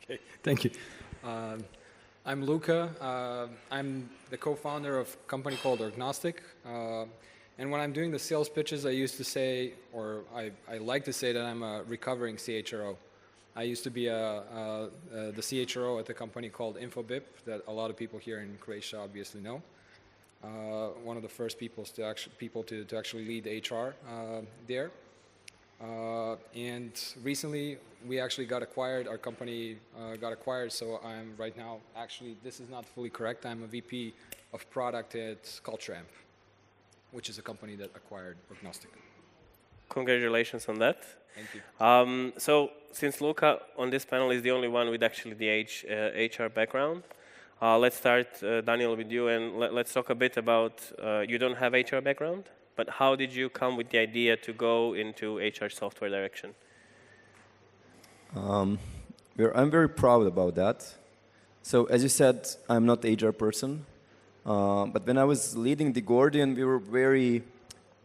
Okay, thank you. I'm Luka. I'm the co-founder of a company called Orgnostic. And when I'm doing the sales pitches, I used to say, or I like to say that I'm a recovering CHRO. I used to be the CHRO at a company called Infobip that a lot of people here in Croatia obviously know. One of the first people to actually lead HR there. And recently we actually got acquired, our company got acquired, so I'm right now, actually this is not fully correct, I'm a VP of product at CultureAmp, which is a company that acquired Orgnostic. Congratulations on that. Thank you. So since Luka on this panel is the only one with actually the HR background, let's start, Daniel, with you, and let's talk a bit about, you don't have HR background, but how did you come with the idea to go into HR software direction? I'm very proud about that. So as you said, I'm not an HR person, but when I was leading the Gordian, we were very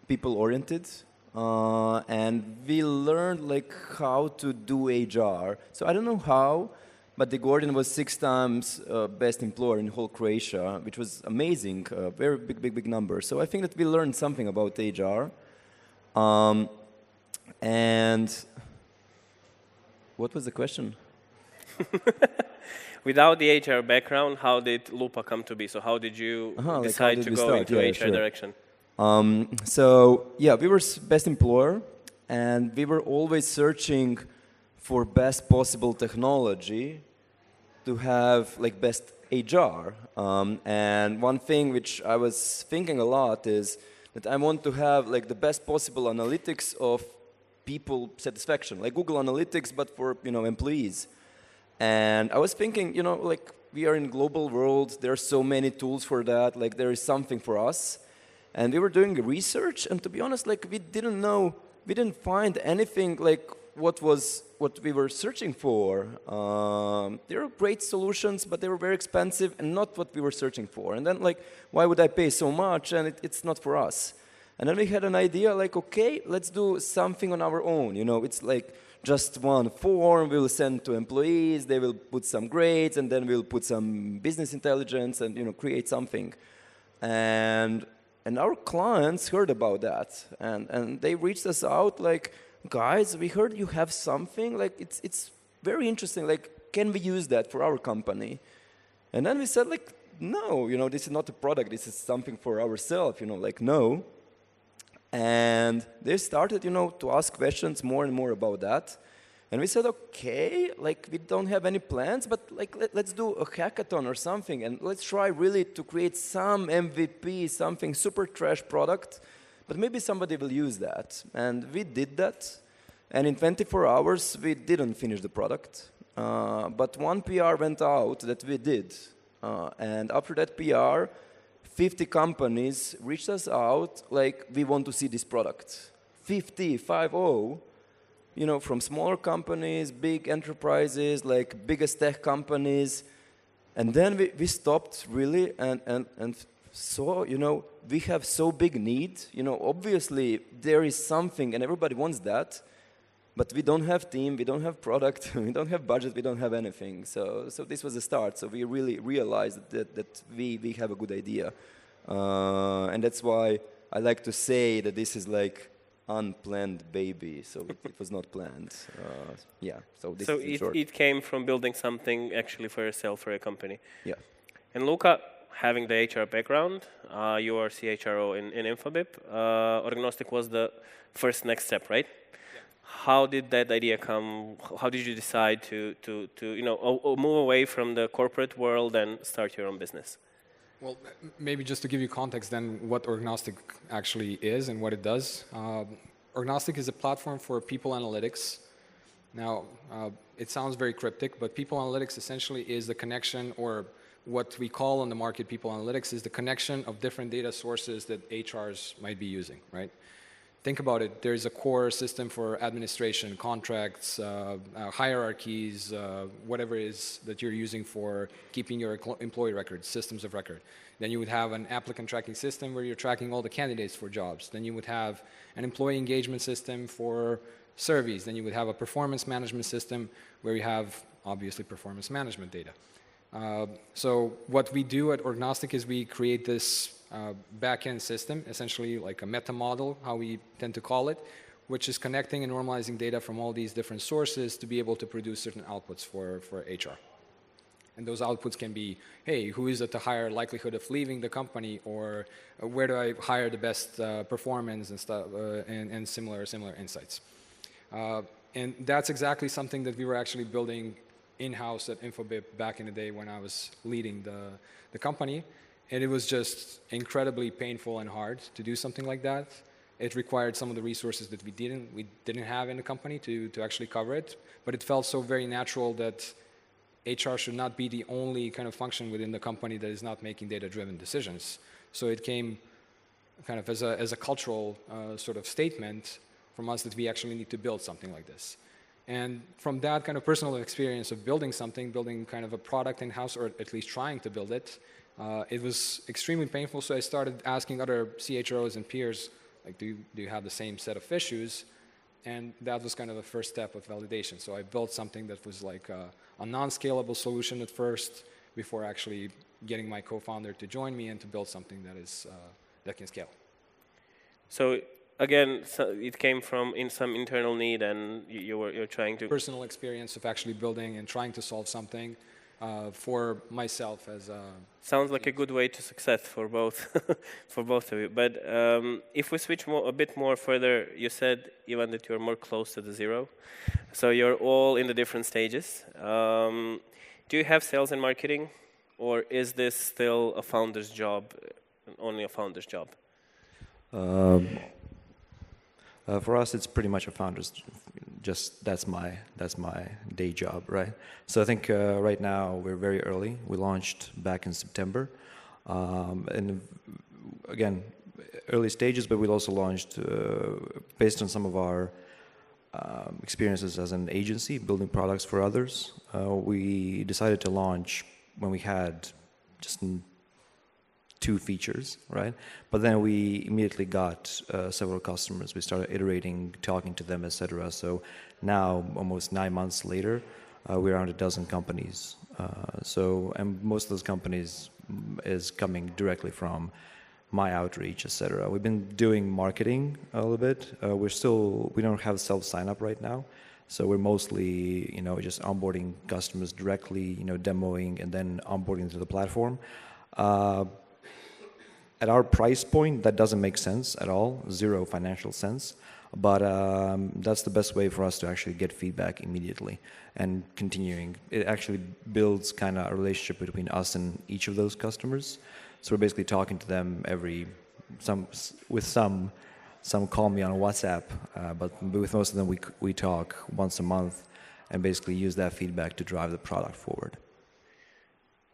people-oriented, and we learned like how to do HR. So I don't know how, but the Gordian was 6 times best employer in whole Croatia, which was amazing, very big number. So I think that we learned something about HR. And what was the question? Without the HR background, how did Luppa come to be? So how did you decide to go into HR direction? So yeah, we were best employer, and we were always searching for best possible technology to have like best HR. And one thing which I was thinking a lot is that I want to have like the best possible analytics of people satisfaction, like Google Analytics, but for employees. And I was thinking, like we are in global world, there are so many tools for that, like there is something for us. And we were doing research, and to be honest, like we didn't find anything like what we were searching for. There are great solutions, but they were very expensive and not what we were searching for. And then like, why would I pay so much? And it's not for us. And then we had an idea like, okay, let's do something on our own. It's like just one form we'll send to employees, they will put some grades, and then we'll put some business intelligence and create something. And our clients heard about that, and they reached us out like, guys, we heard you have something, like it's very interesting, like can we use that for our company? And then we said like, no, this is not a product, this is something for ourselves, like no. And they started, to ask questions more and more about that. And we said, okay, like we don't have any plans, but like let's do a hackathon or something, and let's try really to create some MVP, something super trash product, but maybe somebody will use that. And we did that, and in 24 hours we didn't finish the product, but one PR went out that we did, and after that PR, 50 companies reached us out like, we want to see this product. 50, from smaller companies, big enterprises, like biggest tech companies. And then we stopped really and saw, we have so big need. Obviously there is something and everybody wants that, but we don't have team, we don't have product, we don't have budget, we don't have anything. So this was the start. So we really realized that we have a good idea. And that's why I like to say that this is like unplanned baby, so it was not planned. Yeah, so this is in short. It came from building something actually for yourself, for a company. Yeah. And Luka, having the HR background, you are CHRO in Infobip. Orgnostic was the first next step, right? Yeah. How did that idea come? How did you decide to move away from the corporate world and start your own business? Well, maybe just to give you context then what Orgnostic actually is and what it does. Orgnostic is a platform for people analytics. Now, it sounds very cryptic, but people analytics essentially is the connection, or what we call on the market people analytics is the connection of different data sources that HRs might be using, right? Think about it. There's a core system for administration, contracts, hierarchies, whatever it is that you're using for keeping your employee records, systems of record. Then you would have an applicant tracking system where you're tracking all the candidates for jobs. Then you would have an employee engagement system for surveys. Then you would have a performance management system where you have obviously performance management data. So what we do at Orgnostic is we create this back-end system, essentially like a meta model, how we tend to call it, which is connecting and normalizing data from all these different sources to be able to produce certain outputs for HR. And those outputs can be, hey, who is at the higher likelihood of leaving the company, or where do I hire the best performance and stuff, and similar insights. And that's exactly something that we were actually building in-house at Infobip back in the day when I was leading the company. And it was just incredibly painful and hard to do something like that. It required some of the resources that we didn't have in the company to actually cover it. But it felt so very natural that HR should not be the only kind of function within the company that is not making data-driven decisions. So it came kind of as a cultural sort of statement from us that we actually need to build something like this. And from that kind of personal experience of building kind of a product in-house, or at least trying to build it, it was extremely painful. So I started asking other CHROs and peers, like, do you have the same set of issues? And that was kind of the first step of validation. So I built something that was like a non-scalable solution at first, before actually getting my co-founder to join me and to build something that can scale. So again, it came from some internal need, and you're trying to personal experience of actually building and trying to solve something for myself as a. Sounds like a good way to success for both for both of you. But if we switch a bit more further, you said, Ivan, that you're more close to the zero. So you're all in the different stages. Do you have sales and marketing, or is this still a founder's job, only a founder's job? For us, it's pretty much a founder's. Just that's my day job, right? So I think right now we're very early. We launched back in September, and again, early stages. But we also launched based on some of our experiences as an agency building products for others. We decided to launch when we had just 2 features, right? But then we immediately got several customers. We started iterating, talking to them, etc. So now, almost 9 months later, we're around a dozen companies. And most of those companies is coming directly from my outreach, etc. We've been doing marketing a little bit. We don't have self sign up right now. So we're mostly, just onboarding customers directly, demoing and then onboarding to the platform. At our price point, that doesn't make sense at all, zero financial sense. But that's the best way for us to actually get feedback immediately and continuing. It actually builds kind of a relationship between us and each of those customers. So we're basically talking to them some call me on WhatsApp, but with most of them we talk once a month and basically use that feedback to drive the product forward.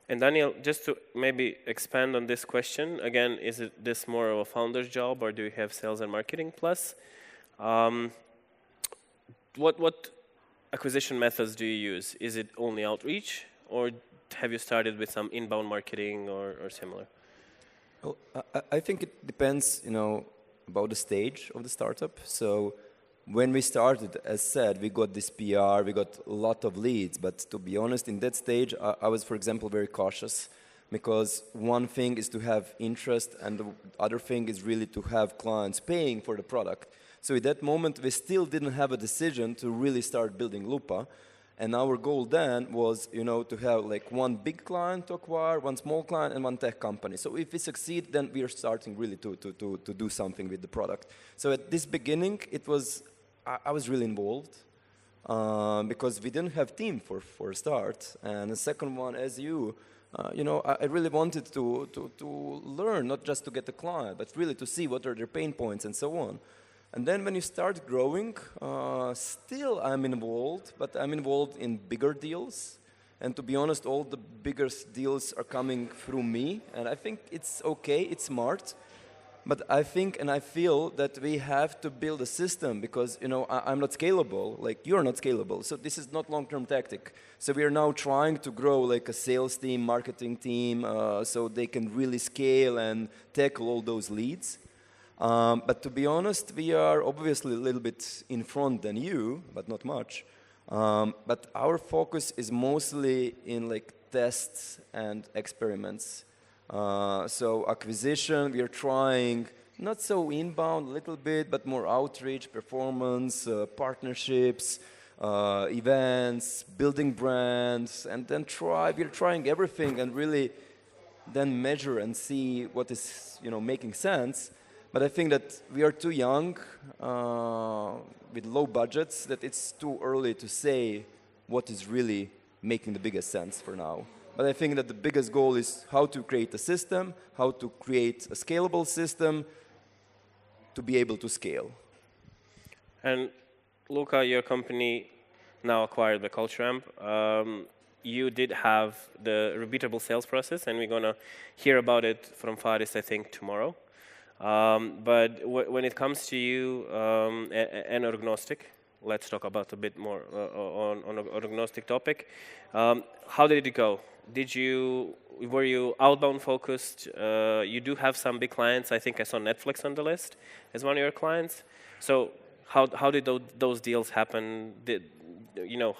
And Daniel, just to maybe expand on this question, again, is this more of a founder's job, or do you have sales and marketing plus? What acquisition methods do you use? Is it only outreach, or have you started with some inbound marketing or similar? Well, I think it depends, about the stage of the startup. So when we started, as said, we got this PR, we got a lot of leads. But to be honest, in that stage, I was, for example, very cautious, because one thing is to have interest, and the other thing is really to have clients paying for the product. So at that moment, we still didn't have a decision to really start building Luppa. And our goal then was, to have like one big client to acquire, one small client, and one tech company. So if we succeed, then we are starting really to do something with the product. So at this beginning, I was really involved because we didn't have team for a start. And the second one, as I really wanted to learn, not just to get the client, but really to see what are their pain points and so on. And then when you start growing, still I'm involved, but I'm involved in bigger deals. And to be honest, all the biggest deals are coming through me. And I think it's okay, it's smart. But I think and I feel that we have to build a system because, I'm not scalable, like you're not scalable. So this is not long-term tactic. So we are now trying to grow like a sales team, marketing team, so they can really scale and tackle all those leads. But to be honest, we are obviously a little bit in front than you, but not much. But our focus is mostly in like tests and experiments. So acquisition, we are trying not so inbound a little bit, but more outreach, performance, partnerships, events, building brands, and then we're trying everything and really then measure and see what is, making sense. But I think that we are too young with low budgets that it's too early to say what is really making the biggest sense for now. But I think that the biggest goal is how to create a system, how to create a scalable system to be able to scale. And Luka, your company now acquired by CultureAmp. You did have the repeatable sales process, and we're going to hear about it from Faris, I think, tomorrow. But when it comes to you and Orgnostic, let's talk about a bit more on Orgnostic topic. How did it go? Were you outbound focused? You do have some big clients. I think I saw Netflix on the list as one of your clients. So how did those deals happen?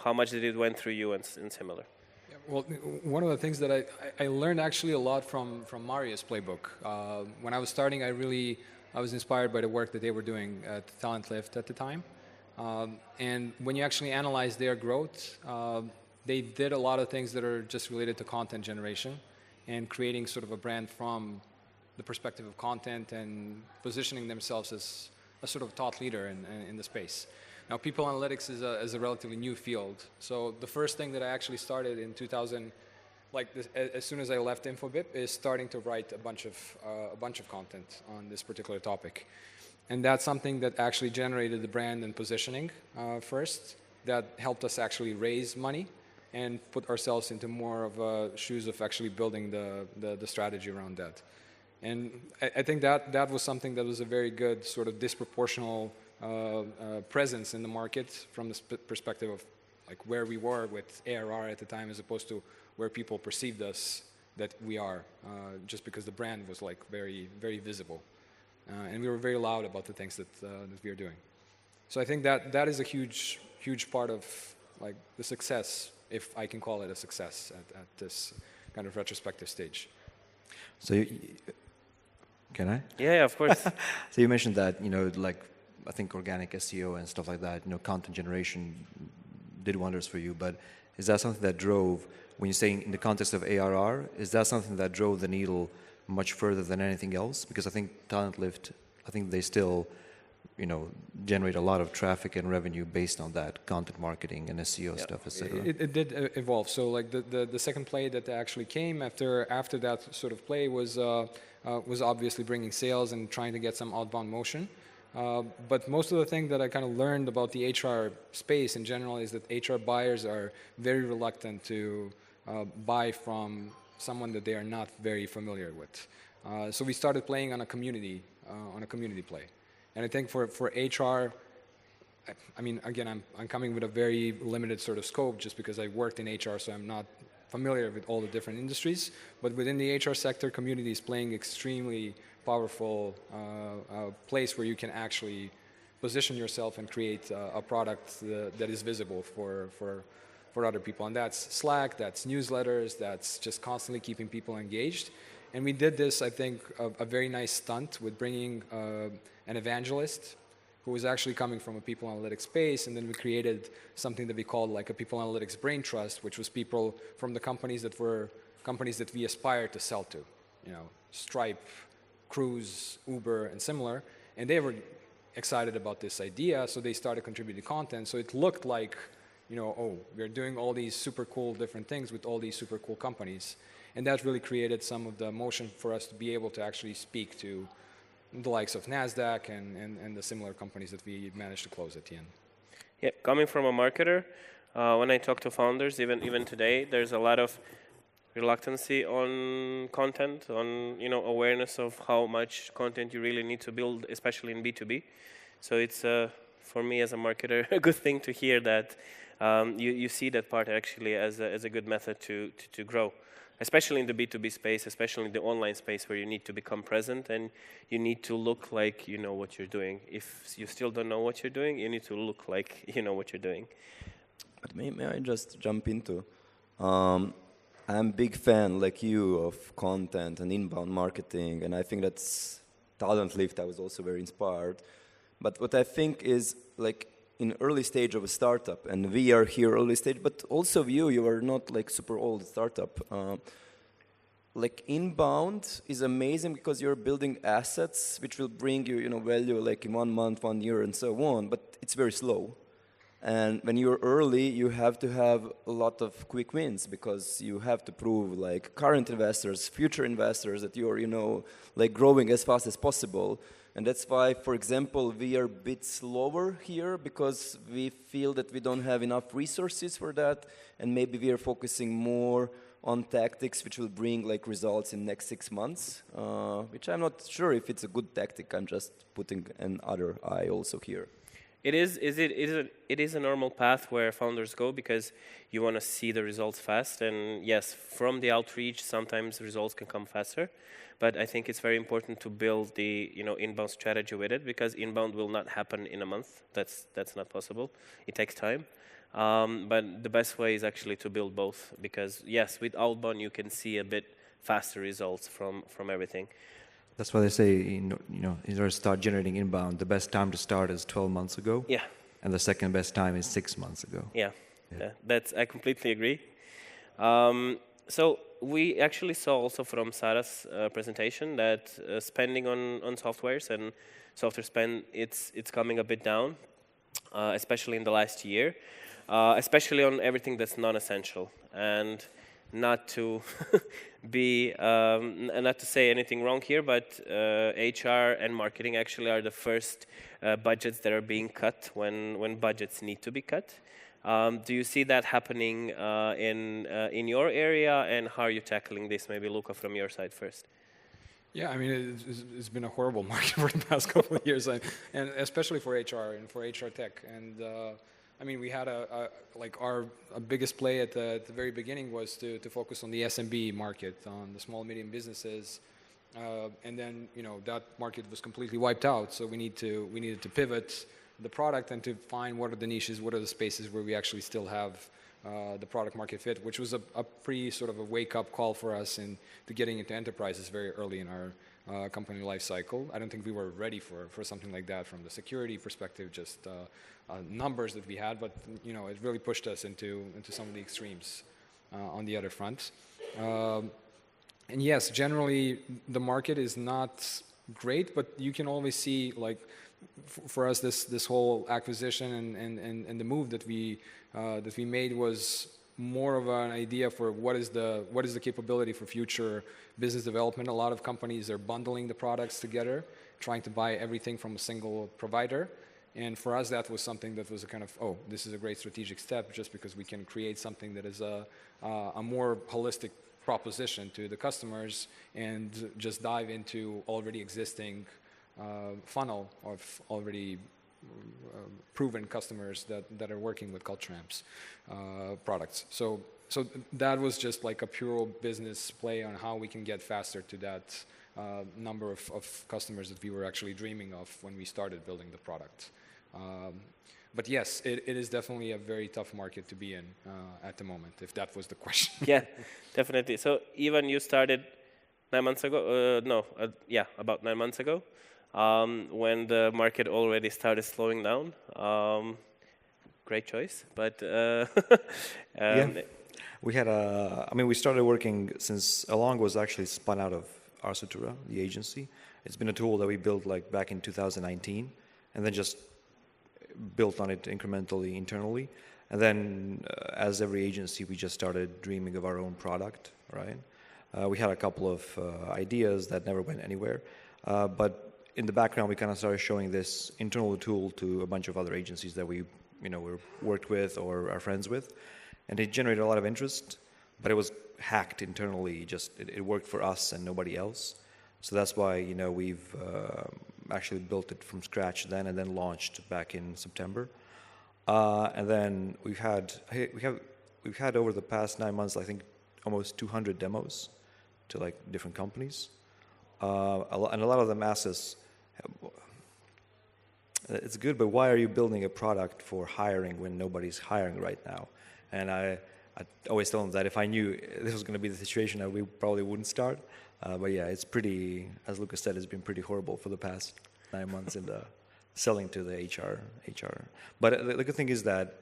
How much did it went through you and similar? Well, one of the things that I learned actually a lot from Marius' playbook. When I was starting, I was inspired by the work that they were doing at Talent Lift at the time. And when you actually analyze their growth, they did a lot of things that are just related to content generation and creating sort of a brand from the perspective of content and positioning themselves as a sort of thought leader in the space. Now, people analytics is a relatively new field. So the first thing that I actually started in 2000, as soon as I left Infobip, is starting to write a bunch of content on this particular topic. And that's something that actually generated the brand and positioning first. That helped us actually raise money and put ourselves into more of shoes of actually building the strategy around that. And I think that was something that was a very good sort of disproportional presence in the market from the perspective of like where we were with ARR at the time as opposed to where people perceived us that we are, just because the brand was like very, very visible. And we were very loud about the things that we are doing. So I think that is a huge, huge part of like the success, if I can call it a success at this kind of retrospective stage. So can I? Yeah, of course. So you mentioned that, I think organic SEO and stuff like that, content generation did wonders for you, but is that something that drove, when you're saying in the context of ARR, is that something that drove the needle much further than anything else? Because I think Talent Lift, I think they still, generate a lot of traffic and revenue based on that content marketing and SEO stuff, etc. It did evolve. So like the second play that actually came after that sort of play was obviously bringing sales and trying to get some outbound motion. But most of the thing that I kind of learned about the HR space in general is that HR buyers are very reluctant to buy from someone that they are not very familiar with. So we started playing on a community play. And I think for HR, I mean, again, I'm coming with a very limited sort of scope just because I worked in HR, so I'm not familiar with all the different industries. But within the HR sector, community is playing extremely powerful place where you can actually position yourself and create a product that is visible for other people. And that's Slack, that's newsletters, that's just constantly keeping people engaged. And we did this, I think, a very nice stunt with bringing an evangelist who was actually coming from a people analytics space, and then we created something that we called like a people analytics brain trust, which was people from the companies that were companies that we aspired to sell to, Stripe, Cruise, Uber, and similar, and they were excited about this idea, so they started contributing content. So it looked like, we're doing all these super cool different things with all these super cool companies, and that really created some of the motion for us to be able to actually speak to the likes of NASDAQ and the similar companies that we managed to close at the end. Yeah, coming from a marketer, when I talk to founders, even today, there's a lot of reluctancy on content, on awareness of how much content you really need to build, especially in B2B. So it's for me as a marketer a good thing to hear that you see that part actually as a good method to grow, especially in the B2B space, especially in the online space where you need to become present and you need to look like you know what you're doing. If you still don't know what you're doing, you need to look like you know what you're doing. But may I just jump into? I'm a big fan, like you, of content and inbound marketing, and I think that's Talent Lift. I was also very inspired. But what I think is, like, in early stage of a startup, and we are here early stage, but also you are not like super old startup. Like inbound is amazing because you're building assets which will bring you, value like in 1 month, 1 year, and so on. But it's very slow. And when you're early, you have to have a lot of quick wins because you have to prove like current investors, future investors that you're, like growing as fast as possible. And that's why, for example, we are a bit slower here because we feel that we don't have enough resources for that. And maybe we are focusing more on tactics which will bring like results in next 6 months, which I'm not sure if it's a good tactic. I'm just putting an other eye also here. It is a normal path where founders go because you want to see the results fast. And yes, from the outreach, sometimes results can come faster. But I think it's very important to build the inbound strategy with it because inbound will not happen in a month. That's not possible. It takes time. But the best way is actually to build both because yes, with outbound you can see a bit faster results from everything. That's why they say, in order to start generating inbound, the best time to start is 12 months ago. Yeah. And the second best time is 6 months ago. Yeah. I completely agree. So we actually saw also from Sarah's presentation that spending on softwares and software spend, it's coming a bit down, especially in the last year, especially on everything that's non-essential. And not to not to say anything wrong here, but HR and marketing actually are the first budgets that are being cut when budgets need to be cut. Do you see that happening in your area, and how are you tackling this? Maybe Luka, from your side first. Yeah, I mean, it's been a horrible market for the past couple of years, and especially for HR and for HR tech. And I mean, we had our biggest play at the very beginning was to focus on the SMB market, on the small medium businesses, and then that market was completely wiped out. So we needed to pivot the product and to find what are the niches, what are the spaces where we actually still have the product market fit, which was a pretty sort of a wake up call for us to getting into enterprises very early in our company life cycle. I don't think we were ready for something like that from the security perspective, just numbers that we had, but it really pushed us into some of the extremes on the other front. And yes, generally the market is not great, but you can always see, like, for us, this whole acquisition and the move that we made was more of an idea for what is the capability for future business development. A lot of companies are bundling the products together, trying to buy everything from a single provider. And for us, that was something that was a kind of, this is a great strategic step, just because we can create something that is a more holistic proposition to the customers and just dive into already existing funnel of already proven customers that are working with Culture Amp's products. So that was just like a pure business play on how we can get faster to that number of customers that we were actually dreaming of when we started building the product. But yes, it is definitely a very tough market to be in at the moment, if that was the question. Yeah, definitely. So Ivan, you started 9 months ago? About 9 months ago, when the market already started slowing down. Great choice, but we had we started working since Along was actually spun out of Arsutura, the agency. It's been a tool that we built like back in 2019, and then just built on it incrementally internally. And then, as every agency, we just started dreaming of our own product, right? We had a couple of ideas that never went anywhere, but in the background, we kind of started showing this internal tool to a bunch of other agencies that we, were worked with or are friends with, and it generated a lot of interest. But it was hacked internally. Just it worked for us and nobody else. So that's why we've actually built it from scratch then, and then launched back in September. And then we've had over the past 9 months, I think, almost 200 demos to like different companies, and a lot of them ask us, "It's good, but why are you building a product for hiring when nobody's hiring right now?" And I always tell them that if I knew this was going to be the situation, we probably wouldn't start. But yeah, it's pretty, as Luka said, it's been pretty horrible for the past 9 months in the selling to the HR. But the good thing is that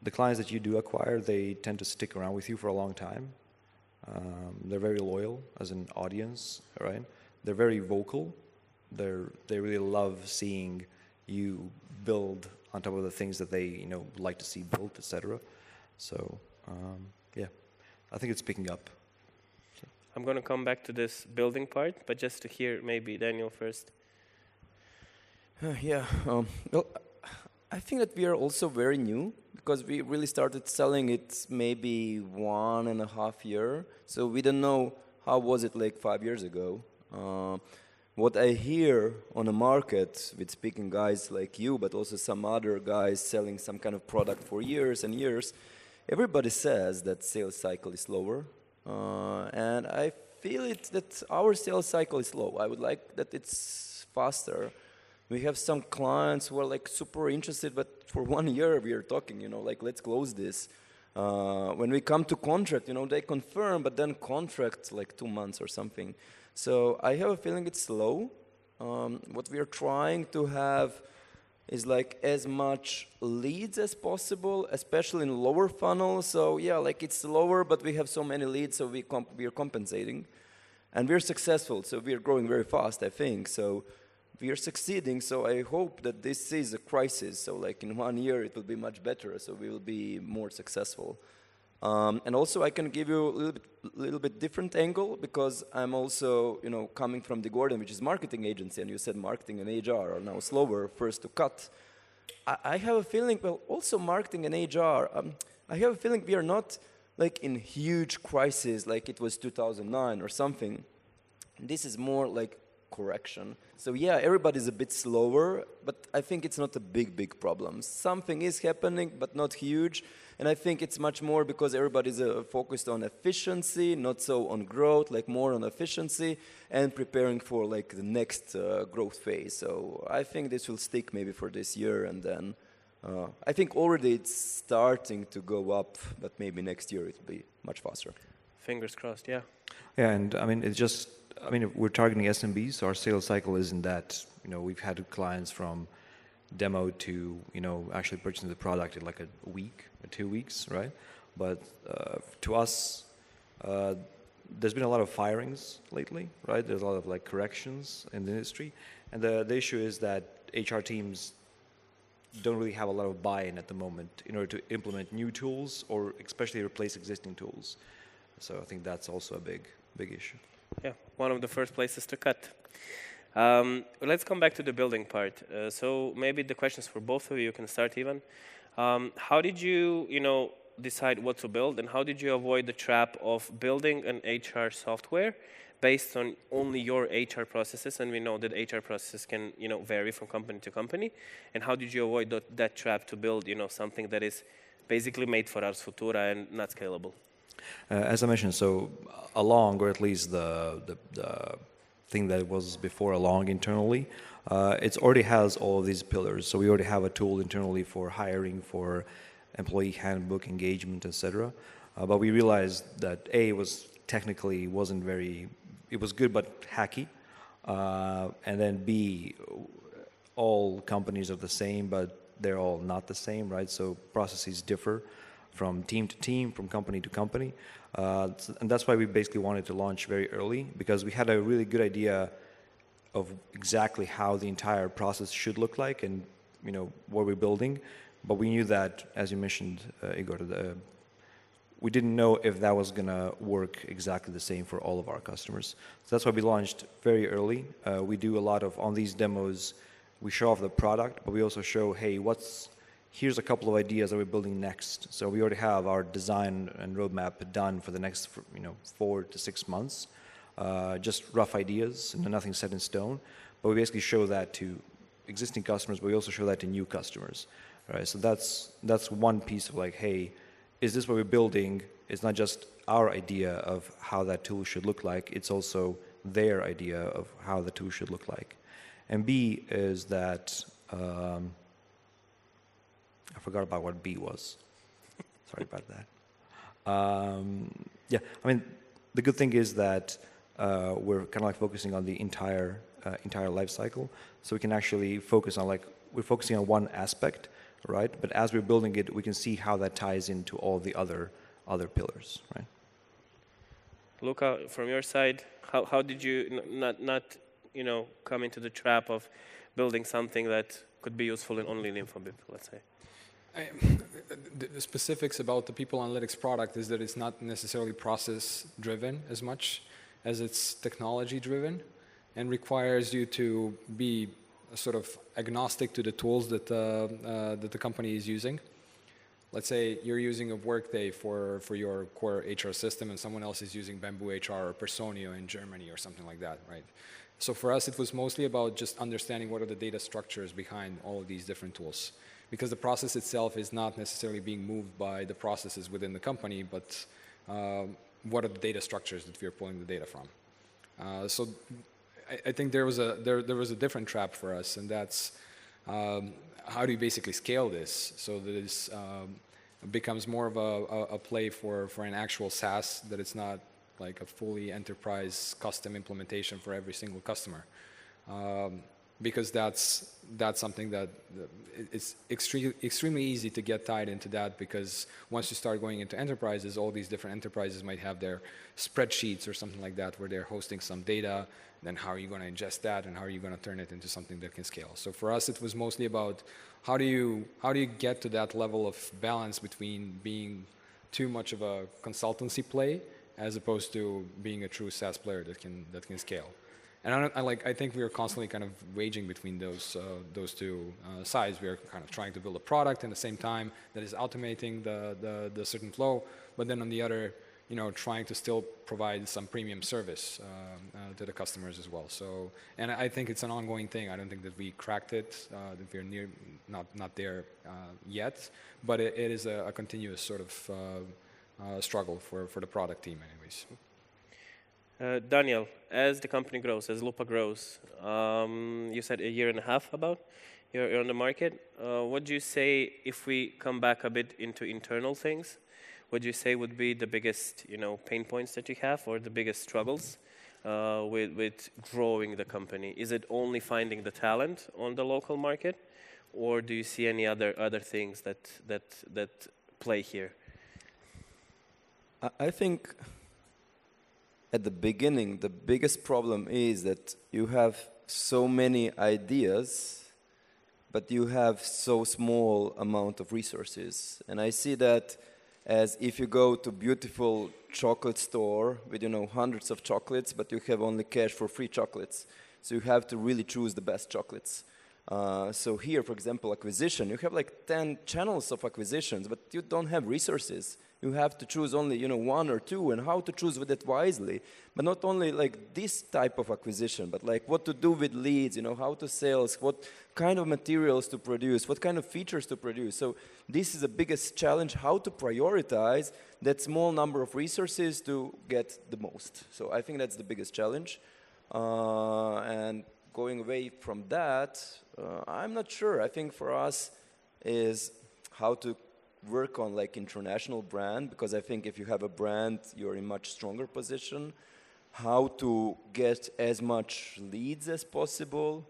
the clients that you do acquire, they tend to stick around with you for a long time. They're very loyal as an audience, right? They're very vocal. They really love seeing you build on top of the things that they like to see built, etc. So yeah, I think it's picking up. I'm going to come back to this building part, but just to hear maybe Daniel first. Well, I think that we are also very new because we really started selling it maybe 1.5 years. So we don't know how was it like 5 years ago. What I hear on the market with speaking guys like you, but also some other guys selling some kind of product for years and years, everybody says that sales cycle is slower. And I feel it that our sales cycle is slow. I would like that it's faster. We have some clients who are like super interested, but for 1 year we are talking, like let's close this. When we come to contract, they confirm, but then contract like 2 months or something. So I have a feeling it's slow. What we are trying to have is like as much leads as possible, especially in lower funnel. So yeah, like it's lower, but we have so many leads, so we are compensating. And we're successful, so we are growing very fast, I think. So we are succeeding, so I hope that this is a crisis. So like in 1 year, it will be much better, so we will be more successful. And also I can give you a little bit different angle because I'm also, coming from the Gordon, which is marketing agency, and you said marketing and HR are now slower, first to cut. I have a feeling, well, also marketing and HR, I have a feeling we are not like in huge crisis like it was 2009 or something. This is more like correction. So yeah, everybody's a bit slower, but I think it's not a big problem. Something is happening, but not huge. And I think it's much more because everybody's focused on efficiency, not so on growth, like more on efficiency and preparing for like the next growth phase. So I think this will stick maybe for this year, and then I think already it's starting to go up, but maybe next year it will be much faster. Fingers crossed, yeah. Yeah, and I mean, we're targeting SMBs, so our sales cycle isn't that, we've had clients from demo to, actually purchasing the product in like a week or 2 weeks, right? But to us, there's been a lot of firings lately, right? There's a lot of like corrections in the industry. And the issue is that HR teams don't really have a lot of buy-in at the moment in order to implement new tools or especially replace existing tools. So I think that's also a big issue. Yeah, one of the first places to cut. Let's come back to the building part. So maybe the questions for both of you can start, Ivan. How did you, decide what to build, and how did you avoid the trap of building an HR software based on only your HR processes? And we know that HR processes can, vary from company to company. And how did you avoid that trap to build, something that is basically made for Ars Futura and not scalable? As I mentioned, so along, or at least the thing that was before along internally, it already has all of these pillars. So we already have a tool internally for hiring, for employee handbook, engagement, etc. But we realized that A, wasn't very, it was good but hacky. And then B, all companies are the same, but they're all not the same, right? So processes differ from team to team, from company to company. And that's why we basically wanted to launch very early, because we had a really good idea of exactly how the entire process should look like and what we're building. But we knew that, as you mentioned, Igor, we didn't know if that was going to work exactly the same for all of our customers. So that's why we launched very early. We do a lot of, on these demos, we show off the product, but we also show, hey, here's a couple of ideas that we're building next. So we already have our design and roadmap done for the next 4 to 6 months. Just rough ideas, nothing set in stone. But we basically show that to existing customers, but we also show that to new customers. Right? So that's one piece of like, hey, is this what we're building? It's not just our idea of how that tool should look like, it's also their idea of how the tool should look like. And B is that, I forgot about what B was. Sorry about that. Yeah, I mean, the good thing is that we're kind of like focusing on the entire life cycle, so we can actually focus on we're focusing on one aspect, right? But as we're building it, we can see how that ties into all the other pillars, right? Luka, from your side, how did you not come into the trap of building something that could be useful only in InfoBip, let's say? The specifics about the People Analytics product is that it's not necessarily process-driven as much as it's technology-driven, and requires you to be sort of agnostic to the tools that the company is using. Let's say you're using a Workday for your core HR system, and someone else is using Bamboo HR or Personio in Germany or something like that, right? So for us, it was mostly about just understanding what are the data structures behind all of these different tools. Because the process itself is not necessarily being moved by the processes within the company, but what are the data structures that we are pulling the data from. So I think there was a different trap for us, and that's how do you basically scale this so that this becomes more of a play for an actual SaaS, that it's not like a fully enterprise custom implementation for every single customer. Because that's something that it's extremely easy to get tied into that, because once you start going into enterprises, all these different enterprises might have their spreadsheets or something like that where they're hosting some data. Then how are you going to ingest that, and how are you going to turn it into something that can scale? So for us, it was mostly about how do you get to that level of balance between being too much of a consultancy play as opposed to being a true SaaS player that can scale. And I think we are constantly kind of waging between those two sides. We are kind of trying to build a product at the same time that is automating the certain flow, but then on the other, trying to still provide some premium service to the customers as well. So, and I think it's an ongoing thing. I don't think that we cracked it, that we're not there yet, but it is a continuous sort of struggle for the product team anyways. Daniel, as the company grows, as Luppa grows, you said a year and a half about you're on the market. What do you say, if we come back a bit into internal things, what do you say would be the biggest pain points that you have, or the biggest struggles with growing the company? Is it only finding the talent on the local market, or do you see any other things that play here? I think at the beginning, the biggest problem is that you have so many ideas, but you have so small amount of resources. And I see that as if you go to beautiful chocolate store with hundreds of chocolates, but you have only cash for free chocolates. So you have to really choose the best chocolates. So here, for example, acquisition, you have like 10 channels of acquisitions, but you don't have resources. You have to choose only, one or two, and how to choose with it wisely. But not only like this type of acquisition, but like what to do with leads, how to sales, what kind of materials to produce, what kind of features to produce. So this is the biggest challenge, how to prioritize that small number of resources to get the most. So I think that's the biggest challenge. And going away from that, I'm not sure. I think for us is how to work on like international brand, because I think if you have a brand, you're in much stronger position. How to get as much leads as possible,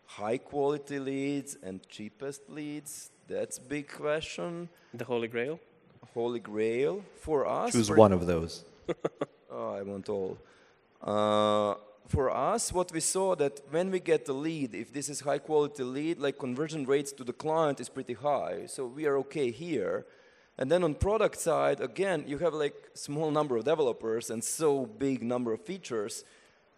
high quality leads and cheapest leads. That's a big question. The Holy Grail? Holy Grail for us. Choose one of those. Oh, I want all. For us, what we saw that when we get the lead, if this is high quality lead, like conversion rates to the client is pretty high. So we are okay here. And then on product side, again, you have like small number of developers and so big number of features.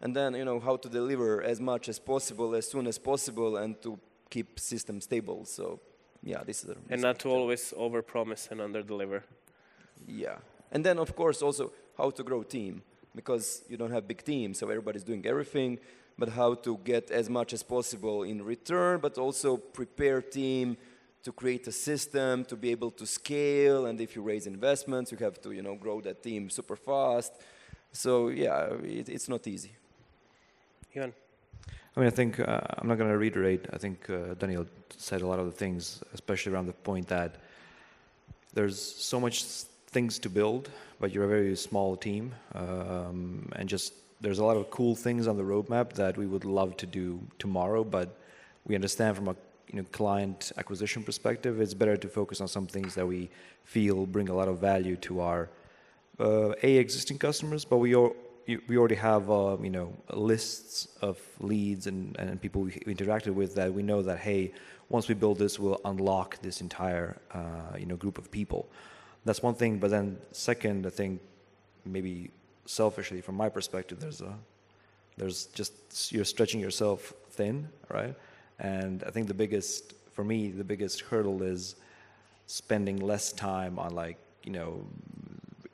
And then, how to deliver as much as possible, as soon as possible, and to keep system stable. So yeah, this is and not to always overpromise and underdeliver. Yeah. And then, of course, also how to grow team. Because you don't have big teams, so everybody's doing everything, but how to get as much as possible in return, but also prepare team to create a system to be able to scale, and if you raise investments, you have to grow that team super fast. So yeah, it's not easy. Ivan? I mean, I think I'm not going to reiterate. I think Daniel said a lot of the things, especially around the point that there's so much things to build, but you're a very small team, and just there's a lot of cool things on the roadmap that we would love to do tomorrow, but we understand from a client acquisition perspective, it's better to focus on some things that we feel bring a lot of value to our existing customers, but we already have lists of leads and people we interacted with that we know that, hey, once we build this, we'll unlock this entire group of people. That's one thing. But then second, I think maybe selfishly from my perspective, there's just you're stretching yourself thin, right? And I think the biggest hurdle is spending less time on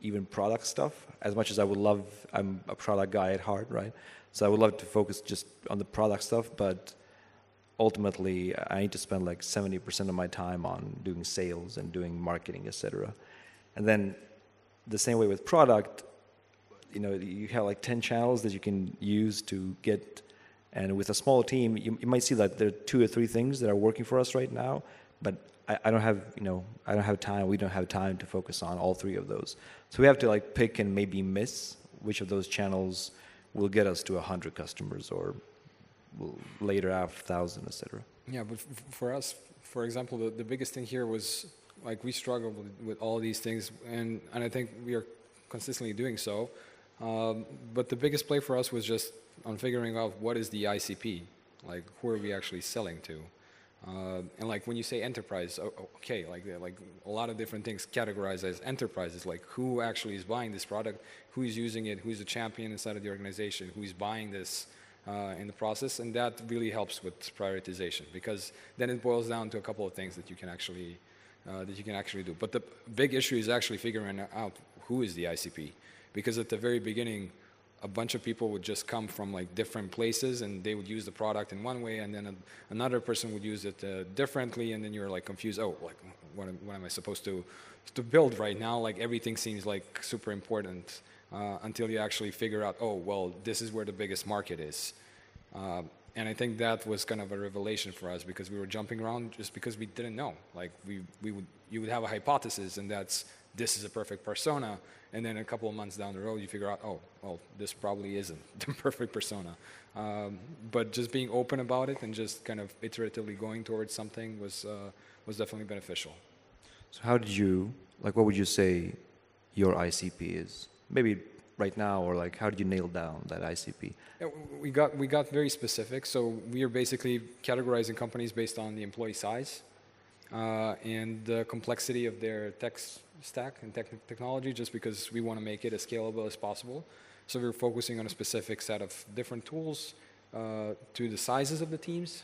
even product stuff. As much as I would love, I'm a product guy at heart, right? So I would love to focus just on the product stuff, but ultimately I need to spend 70% of my time on doing sales and doing marketing, etc. And then the same way with product, you have 10 channels that you can use to get, and with a small team, you might see that there are 2 or 3 things that are working for us right now, but I don't have time. We don't have time to focus on all 3 of those. So we have to pick and maybe miss which of those channels will get us to 100 customers or later after 1,000, etc. Yeah, but for us, for example, the biggest thing here was we struggled with all these things, and I think we are consistently doing so. But the biggest play for us was just on figuring out what is the ICP, who are we actually selling to. And when you say enterprise, okay, a lot of different things categorized as enterprises, who actually is buying this product, who is using it, who's a champion inside of the organization, who is buying this in the process, and that really helps with prioritization, because then it boils down to a couple of things that you can actually do. But the big issue is actually figuring out who is the ICP, because at the very beginning, a bunch of people would just come from different places, and they would use the product in one way, and then another person would use it differently, and then you're confused. Oh, what am I supposed to build right now? Everything seems super important until you actually figure out, oh, well, this is where the biggest market is. And I think that was kind of a revelation for us, because we were jumping around just because we didn't know. You would have a hypothesis, and this is a perfect persona, and then a couple of months down the road, you figure out, oh, well, this probably isn't the perfect persona. But just being open about it and just kind of iteratively going towards something was definitely beneficial. So how did you, what would you say your ICP is? Maybe right now, or how did you nail down that ICP? Yeah, we got very specific. So we are basically categorizing companies based on the employee size and the complexity of their tech stack and technology, just because we want to make it as scalable as possible. So we're focusing on a specific set of different tools to the sizes of the teams.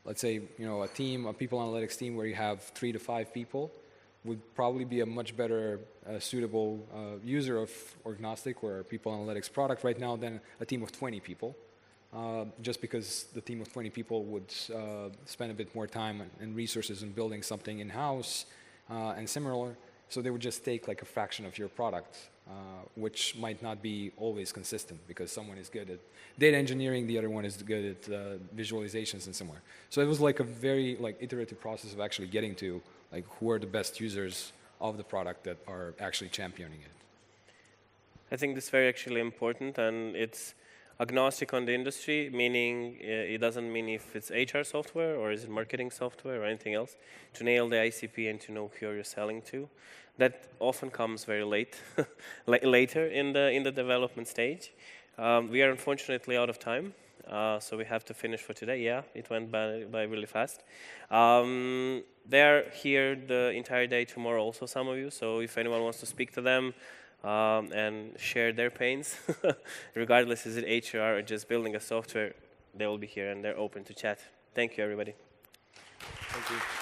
Let's say, a people analytics team where you have 3 to 5 people would probably be a much better suitable user of Orgnostic or people analytics product right now than a team of 20 people. Just because the team of 20 people would spend a bit more time and resources in building something in-house and similar. So they would just take a fraction of your product, which might not be always consistent, because someone is good at data engineering, the other one is good at visualizations and similar. So it was a very iterative process of actually getting to who are the best users of the product that are actually championing it. I think this is very actually important, and it's agnostic on the industry, meaning it doesn't mean if it's HR software or is it marketing software or anything else. To nail the ICP and to know who you're selling to, that often comes very late, later in the development stage. We are unfortunately out of time, so we have to finish for today. Yeah, it went by really fast. They're here the entire day tomorrow, also some of you. So if anyone wants to speak to them and share their pains, regardless is it HR or just building a software, they will be here and they're open to chat. Thank you, everybody. Thank you.